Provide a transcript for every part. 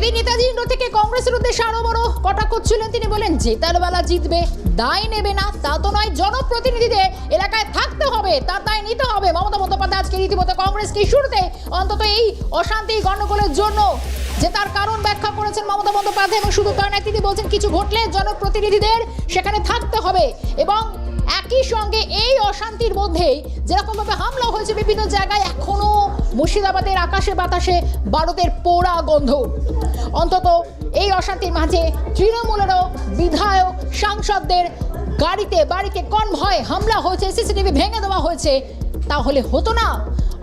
এই নেতাজি ইন্ডোর থেকে কংগ্রেসের উদ্দেশ্যে আরো বড় কটাক্ষ ছিলেন। তিনি বলেন জেতার বেলা জিতবে, দায় নেবে না তা তো নয়, জনপ্রতিনিধিদের এলাকায় থাকতে হবে, তার দায় নিতে হবে। মমতা বন্দ্যোপাধ্যায় আজকে রীতিমতো কংগ্রেসকে শুরুতে অন্তত এই অশান্তি গণ্ডগোলের জন্য যে তার কারণ ব্যাখ্যা করেছেন মমতা বন্দ্যোপাধ্যায়। এবং শুধু তাই নয়, তিনি বলছেন কিছু ঘটলে জনপ্রতিনিধিদের সেখানে থাকতে হবে। এবং একই সঙ্গে এই অশান্তির মধ্যেই যেরকমভাবে হামলা হয়েছে বিভিন্ন জায়গায়, এখনো মুর্শিদাবাদের আকাশে বাতাসে ভারতের পোড়া গন্ধ। অন্তত এই অশান্তির মাঝে তৃণমূলেরও বিধায়ক সাংসদদের গাড়িতে বাড়িতে কনভয় হামলা হয়েছে, সিসিটিভি ভেঙে দেওয়া হয়েছে। তাহলে হতো না?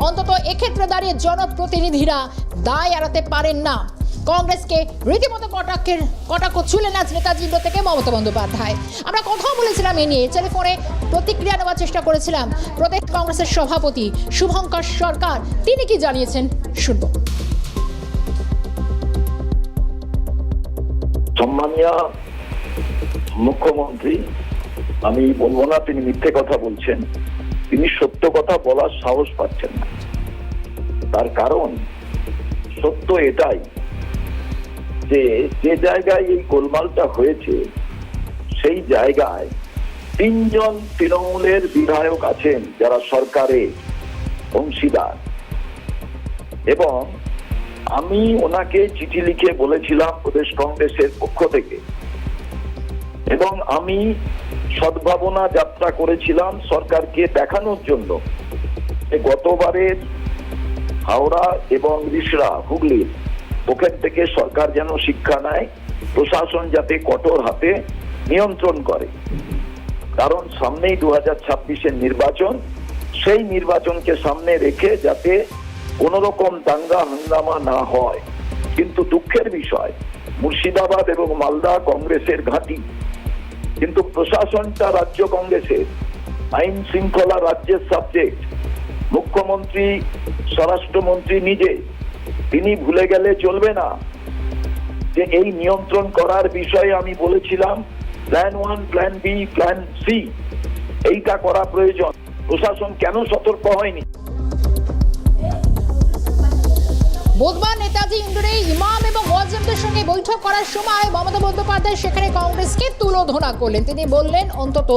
অন্তত এক্ষেত্রে দাঁড়িয়ে জনপ্রতিনিধিরা দায় এড়াতে পারেন না। কংগ্রেসকে রীতিমতো কটাক্ষ ছুলেন আজ নেতাজি ইন্ডোর থেকে মমতা বন্দ্যোপাধ্যায়। আমরা কথা বলেছিলাম এ নিয়ে, টেলিফোনে প্রতিক্রিয়া নেওয়ার চেষ্টা করেছিলাম প্রদেশ কংগ্রেসের সভাপতি শুভঙ্কর সরকার। তিনি কি জানিয়েছেন শুনব। সম্মানীয় মুখ্যমন্ত্রী, আমি বলবো না তিনি মিথ্যে কথা বলছেন, তিনি সত্য কথা বলার সাহস পাচ্ছেন না। তার কারণ সত্য এটাই যে যে জায়গায় এই গোলমালটা হয়েছে সেই জায়গায় 3 জন তৃণমূলের বিধায়ক আছেন যারা সরকারে অংশীদার। এবং আমি ওনাকে চিঠি লিখে বলেছিলাম প্রদেশ কংগ্রেসের পক্ষ থেকে, এবং আমি সদ্ভাবনা যাত্রা করেছিলাম সরকারকে দেখানোর জন্য যে গতবারের হাওড়া এবং রিষড়া হুগলির ওখান থেকে সরকার যেন শিক্ষা নেয়, প্রশাসন যাতে কঠোর হাতে নিয়ন্ত্রণ করে। কারণ সামনেই 2026-এর নির্বাচন, সেই নির্বাচনকে সামনে রেখে যাতে কোনো রকম দাঙ্গা হাঙ্গামা না হয়। কিন্তু দুঃখের বিষয়, মুর্শিদাবাদ এবং মালদা কংগ্রেসের ঘাঁটি, কিন্তু প্রশাসনটা রাজ্য কংগ্রেসের, আইন শৃঙ্খলা রাজ্যের সাবজেক্ট। মুখ্যমন্ত্রী, স্বরাষ্ট্রমন্ত্রী নিজে তিনি ভুলে গেলে চলবে না যে এই নিয়ন্ত্রণ করার বিষয়ে আমি বলেছিলাম plan 1, plan B, plan C, এইটা করা প্রয়োজন। প্রশাসন কেন সতর্ক হয়নি? বুধবার নেতাজি ইন্ডোরে ইমাম এবং ওয়াজিমদের সঙ্গে বৈঠক করার সময় মমতা বন্দ্যোপাধ্যায় সেখানে কংগ্রেসকে তুলোধনা করলেন। তিনি বললেন অন্তত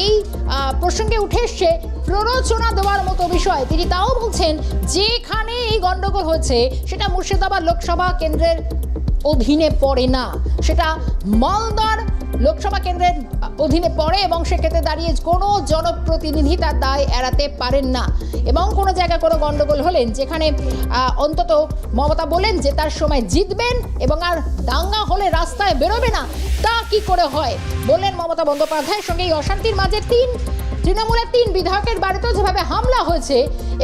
এই প্রসঙ্গে উঠে এসছে প্ররোচনা দেওয়ার মতো বিষয়। তিনি তাও বলছেন যেখানে এই গণ্ডগোল হয়েছে সেটা মুর্শিদাবাদ লোকসভা কেন্দ্রের অধীনে পড়ে না, সেটা মালদার লোকসভা কেন্দ্রের অধীনে পড়ে, এবং সেক্ষেত্রে দাঁড়িয়ে কোনো জনপ্রতিনিধি তার দায় এড়াতে পারেন না। এবং কোনো জায়গায় কোনো গণ্ডগোল হলেন যেখানে অন্তত মমতা বলেন যে তার সময় জিতবেন এবং আর দাঙ্গা হলে রাস্তায় বেরোবে না, তা কি করে হয় বললেন মমতা বন্দ্যোপাধ্যায়ের সঙ্গে। এই অশান্তির মাঝে তৃণমূলের 3 বিধায়কের বাড়িতেও যেভাবে হামলা হয়েছে,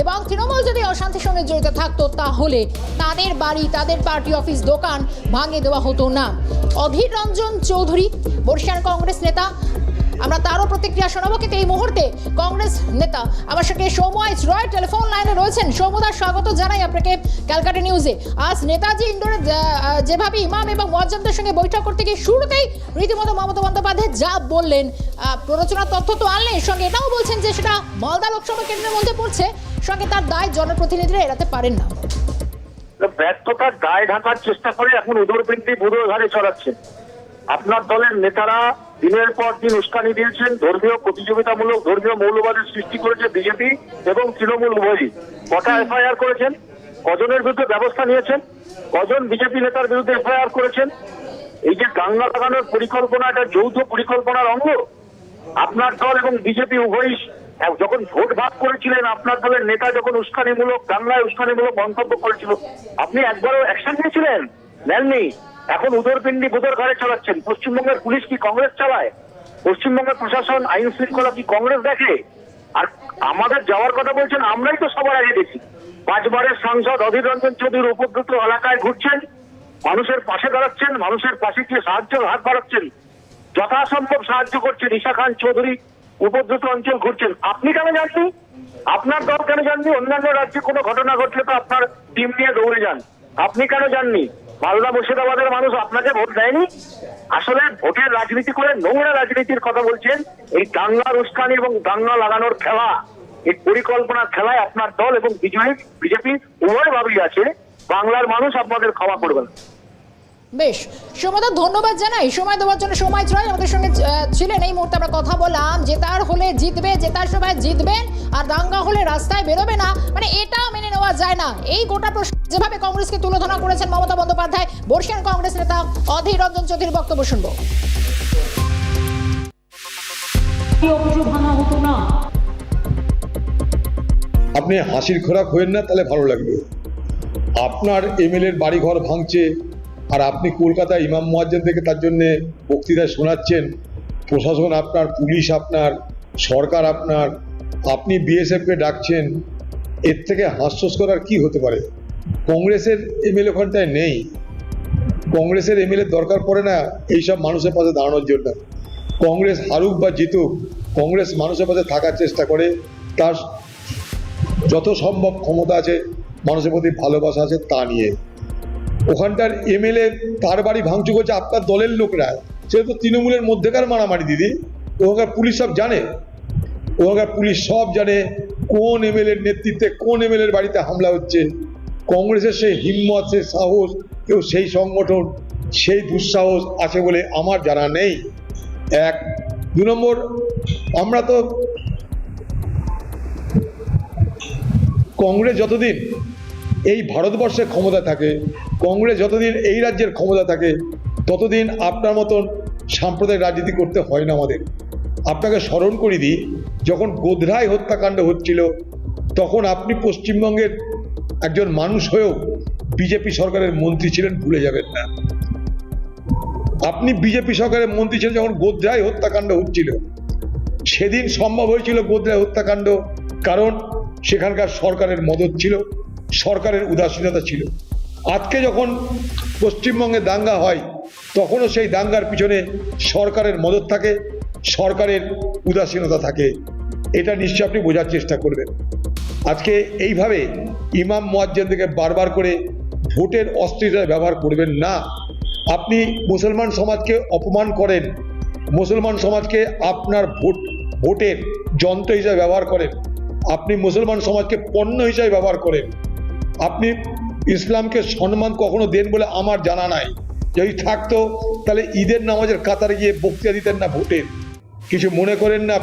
এবং তৃণমূল যদি অশান্তির সঙ্গে জড়িত থাকতো তাহলে তাদের বাড়ি, তাদের পার্টি অফিস, দোকান ভাঙিয়ে দেওয়া হতো না। অধীর রঞ্জন চৌধুরী বর্ষিয়ান কংগ্রেস নেতা, আমরা তারও প্রতিক্রিয়া শোনাবো। কিন্তু এই মুহূর্তে কংগ্রেস নেতা আমার সঙ্গে সৌম্য রয় টেলিফোন লাইনে রয়েছেন। সৌম্যদা, স্বাগত জানাই আপনাকে ক্যালকাটা নিউজে। আজ নেতাজি ইন্ডোরে যেভাবে ইমাম এবং মুয়াজ্জিমদের সঙ্গে বৈঠক করতে গিয়ে শুরুতেই রীতিমতো মমতা বন্দ্যোপাধ্যায় যা বললেন, প্ররোচনার তথ্য তো আনলেন, সঙ্গে এটাও বলছেন যে সেটা মালদা লোকসভা কেন্দ্রের মধ্যে পড়ছে, সঙ্গে তার দায় জনপ্রতিনিধিরা এড়াতে পারেন না। ব্যর্থতার দায় ঢাকার চেষ্টা করে এখন উদরপিণ্ডি বুধোর ঘাড়ে চড়াচ্ছে। আপনার দলের নেতারা দিনের পর দিন উস্কানি দিয়েছেন, ধর্মীয় প্রতিযোগিতামূলক ধর্মীয় মৌলবাদের সৃষ্টি করেছে বিজেপি এবং তৃণমূল উভয়ই। কটা এফআইআর করেছেন? কজনের বিরুদ্ধে ব্যবস্থা নিয়েছেন? কজন বিজেপি নেতার বিরুদ্ধে এফআইআর করেছেন? এই যে দাঙ্গা লাগানোর পরিকল্পনা, এটা যৌথ পরিকল্পনার অঙ্গ। আপনার দল এবং বিজেপি উভয়ই যখন ভোট ভাগ করেছিলেন, আপনার দলের নেতা যখন উস্কানিমূলক দাঙ্গায় উস্কানিমূলক মন্তব্য করেছিল, আপনি একবারও অ্যাকশন নিয়েছিলেন? নেননি। এখন উদরপিণ্ডি বুধোর ঘাড়ে চালাচ্ছেন। পশ্চিমবঙ্গের পুলিশ কি কংগ্রেস চালায়? পশ্চিমবঙ্গের প্রশাসন, আইন শৃঙ্খলা কি কংগ্রেস দেখে? আর আমাদের যাওয়ার কথা বলছেন, আমরাই তো সবার আগে দেখি। 5 বারের সাংসদ অধীর রঞ্জন চৌধুরী উপদ্রুত এলাকায় ঘুরছেন, মানুষের পাশে দাঁড়াচ্ছেন, মানুষের পাশে গিয়ে সাহায্যের হাত বাড়াচ্ছেন, যথাসম্ভব সাহায্য করছেন। ঈশা খান চৌধুরী উপদ্রুত অঞ্চল ঘুরছেন। আপনি কেন যাননি? আপনার দল কেন যাননি? অন্যান্য রাজ্যে কোনো ঘটনা ঘটলে তো আপনার টিম নিয়ে দৌড়ে যান, আপনি কেন যাননি? মালদা মুর্শিদাবাদের মানুষ আপনাকে ভোট দেয়নি? আসলে ভোটের রাজনীতি করে নোংরা রাজনীতির কথা বলছেন। এই দাঙ্গার উস্কানি এবং দাঙ্গা লাগানোর খেলা, এই পরিকল্পনার খেলায় আপনার দল এবং বিজেপি উভয়ভাবেই আছে। বাংলার মানুষ আপনাদের ক্ষমা করবেন। বেশ, সোমাদা ধন্যবাদ জানাই সময় দেওয়ার জন্য। সময় রায় আমাদের সঙ্গে ছিলেন, এই মুহূর্তে আমরা কথা বললাম জেতার হলে জিতবে, জেতার সময় জিতবেন, আর দাঙ্গা হলে রাস্তায় বেরোবে না, মানে এটা মেনে নেওয়া যায় না। এই গোটা প্রশ্ন যেভাবে কংগ্রেসকে তুলোধনা করেছেন মমতা বন্দ্যোপাধ্যায়, বর্ষিয়ান কংগ্রেস নেতা অধীর রঞ্জন চৌধুরীর বক্তব্য শুনবো। আপনি হাসির খোরাক হবেন না, তাহলে ভালো লাগবে। আপনার এমএলএর বাড়িঘর ভাঙছে আর আপনি কলকাতায় ইমাম মুয়াজ্জিন থেকে তার জন্যে বক্তৃতা শোনাচ্ছেন। প্রশাসন আপনার, পুলিশ আপনার, সরকার আপনার, আপনি বিএসএফকে ডাকছেন। এর থেকে হাস্যস্কর আর কি হতে পারে? কংগ্রেসের এমএলএ ওখানটায় নেই। কংগ্রেসের এমএলএ দরকার পড়ে না এইসব মানুষের পাশে দাঁড়ানোর জন্য। কংগ্রেস হারুক বা জিতুক, কংগ্রেস মানুষের পাশে থাকার চেষ্টা করে। তার যত সম্ভব ক্ষমতা আছে, মানুষের প্রতি ভালোবাসা আছে তা নিয়ে। ওখানটার এমএলএ তার বাড়ি ভাঙচুর করছে আপনার দলের লোকরা, সে তো তৃণমূলের মধ্যেকার মারামারি দিদি। ওখানকার পুলিশ সব জানে, ওখানকার পুলিশ সব জানে কোন এমএলএর নেতৃত্বে কোন এমএলএর বাড়িতে হামলা হচ্ছে। কংগ্রেসের সেই হিম্মত, সেই সাহস, কেউ সেই সংগঠন, সেই দুঃসাহস আছে বলে আমার জানা নেই। এক, 2 নম্বর, আমরা তো কংগ্রেস যতদিন এই ভারতবর্ষের ক্ষমতা থাকে, কংগ্রেস যতদিন এই রাজ্যের ক্ষমতা থাকে, ততদিন আপনার মতন সাম্প্রদায়িক রাজনীতি করতে হয় না আমাদের। আপনাকে স্মরণ করে দিই, যখন গোধরায় হত্যাকাণ্ড হচ্ছিল তখন আপনি পশ্চিমবঙ্গের একজন মানুষ হয়েও বিজেপি সরকারের মন্ত্রী ছিলেন, ভুলে যাবেন না। আপনি বিজেপি সরকারের মন্ত্রী ছিলেন যখন গোধরায় হত্যাকাণ্ড হচ্ছিল। সেদিন সম্ভব হয়েছিল গোধরায় হত্যাকাণ্ড, কারণ সেখানকার সরকারের মদত ছিল, সরকারের উদাসীনতা ছিল। আজকে যখন পশ্চিমবঙ্গে দাঙ্গা হয়, তখনও সেই দাঙ্গার পিছনে সরকারের মদত থাকে, সরকারের উদাসীনতা থাকে। এটা নিশ্চয়ই আপনি বোঝার চেষ্টা করবেন। আজকে এইভাবে ইমাম মুয়াজ্জিনদেরকে বারবার করে ভোটের অস্ত্র হিসেবে ব্যবহার করবেন না। আপনি মুসলমান সমাজকে অপমান করেন, মুসলমান সমাজকে আপনার ভোটের যন্ত্র হিসেবে ব্যবহার করেন, আপনি মুসলমান সমাজকে পণ্য হিসেবে ব্যবহার করেন। আপনি ইসলামকে সম্মান কখনো দেন বলে আমার জানা নাই। যদি থাকতো তাহলে ঈদের নামাজের কাতারে গিয়ে বক্তৃতা দিতেন না ভোটের। কিছু মনে করেন না।